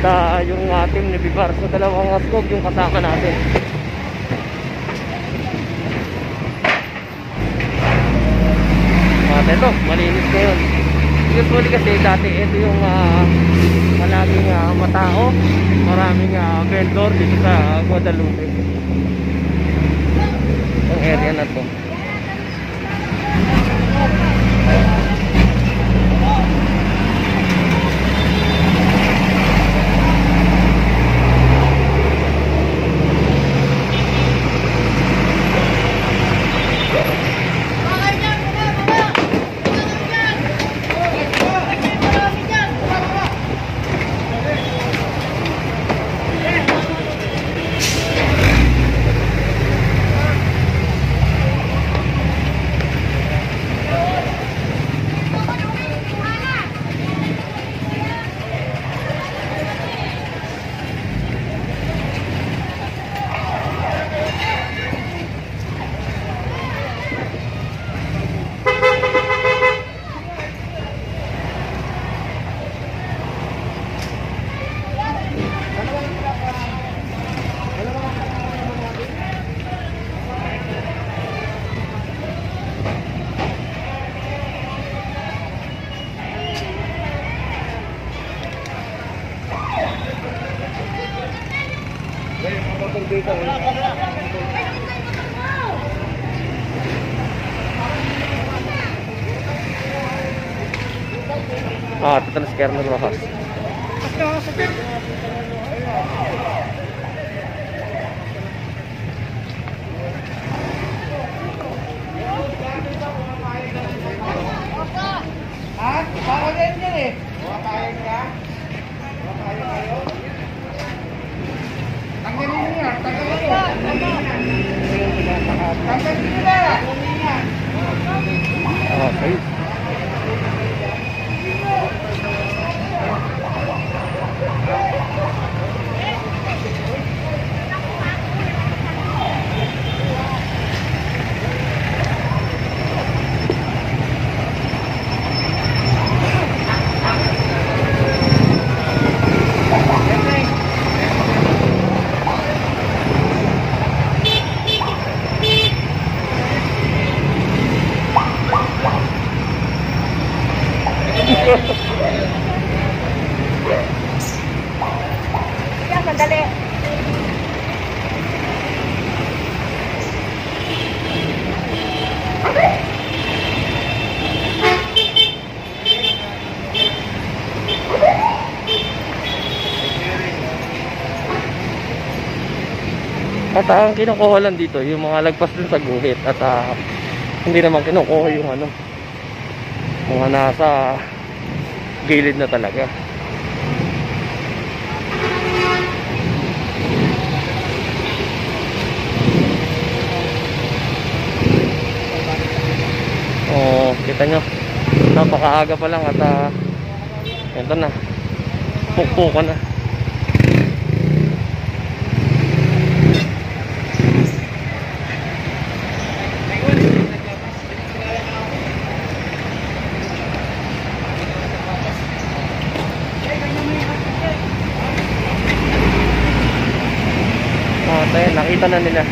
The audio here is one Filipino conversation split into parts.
At yung team ni Bibar, so dalawang scope yung kasama natin. At ito, malinis na yun. Usually kasi dati ito yung maraming matao, maraming vendor dito sa Guadalupe. Ang area na to. Ito na si Kernel Rojas. Parang ganyan eh. Makain ka? Makain kayo? Tanggalin nyo yan. Tanggalin nyo. Tanggalin nyo yan. Okay. Yan, sandali. At ang kinukuha lang dito yung mga lagpas dun sa guhit. At hindi naman kinukuha yung mga nasa gilid na talaga. Kita nyo, napakaaga pa lang at ito na, pukpukan na. Nakita na nila.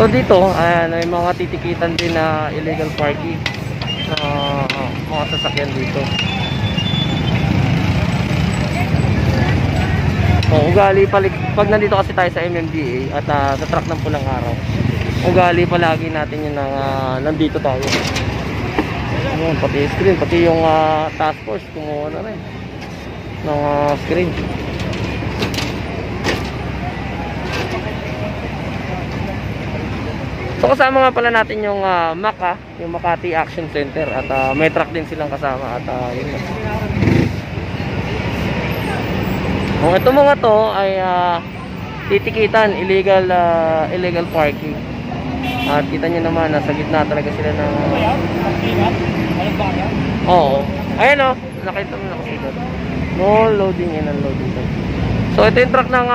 So dito, may mga titikitan din na illegal parking mga sasakyan dito. Ugali pag nandito kasi tayo sa MMDA at sa truck ng pulang araw, ugali palagi natin yun nandito tayo. Ayan, pati screen, pati yung task force kumuha na rin ng screen. So kasama nga pala natin yung MAC, yung Makati Action Center, at may truck din silang kasama at yun na. Ito mga to ay titikitan, illegal parking. At kita nyo naman, nasa gitna talaga sila ng... Oo. Ayan o, nakita mo nakasulat. No loading and unloading. So ito yung truck ng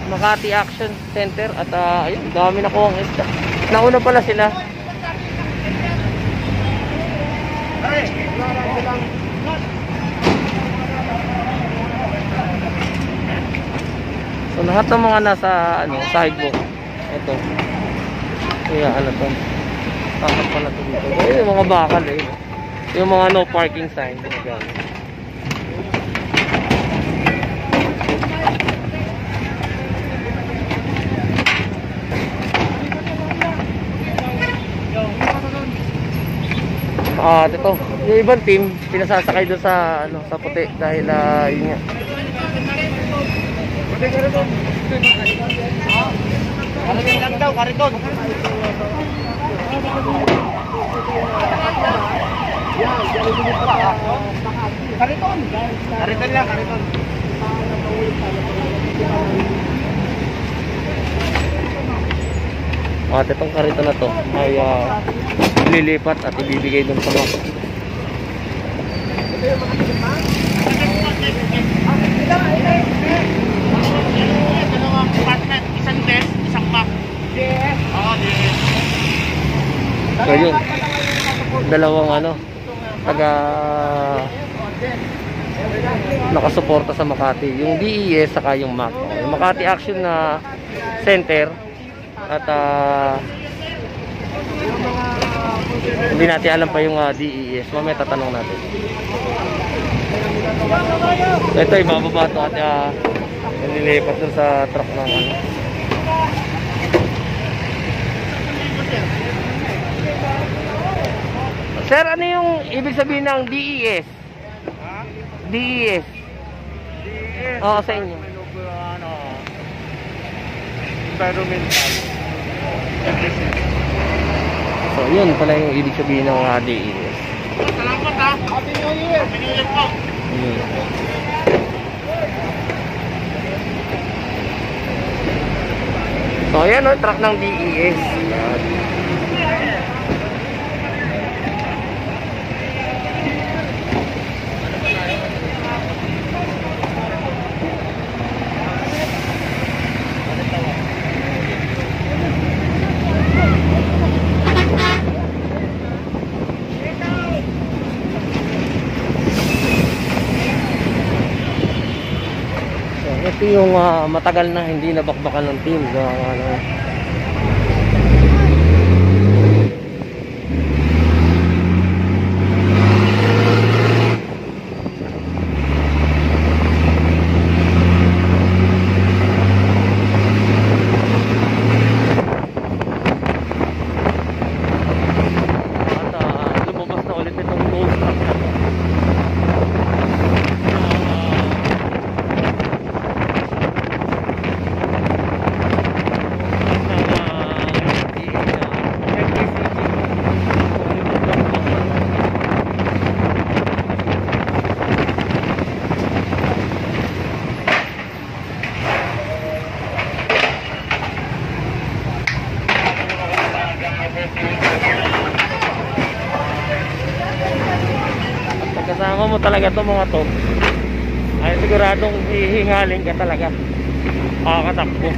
Makati Action Center. At ayun, dami na kuha ang isda. Nauna pala sila. So lahat ng mga nasa sidewalk. Ito. Kaya ano to. Takot pala to dito. Ayun, yung mga bakal eh. Yung mga no parking sign. Ito. Yung ibang team, pinasasakay doon sa sa puti dahil yun nga. Kariton lang daw, kariton. Kariton. Kariton lang, kariton. Itong karito na to ay lilipat at ibibigay doon sa mga. Dalawang apartment, isang desk, isang box. DS. Oo, DS. So yun, dalawang taga nakasuporta sa Makati, yung DES saka yung MAC, yung Makati Action na Center. At hindi natin alam pa yung DES. Mamaya tatanong natin. Ito ay bababa ito at nililipat dun sa truck ng Sir, ano yung ibig sabihin ng DES? DES? DS. Oo, sa inyo. Environmental. So, yun pala yung ibig sabihin ng DES. Salamat ha. Happy New Year. Happy New Year po. So, ayan o, truck ng DES. Ito yung matagal na hindi nabakbakan ng team. Lumabas na ulit itong ghost truck. Kasama mo talaga to mga to, ay siguradong hihingalin ka talaga, makakatakbo.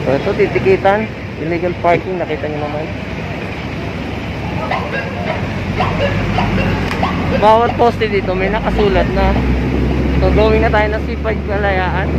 So ito, titikitan, illegal parking, nakita nyo naman. Bawat poste dito may nakasulat na. So going na tayo ng C5 Kalayaan.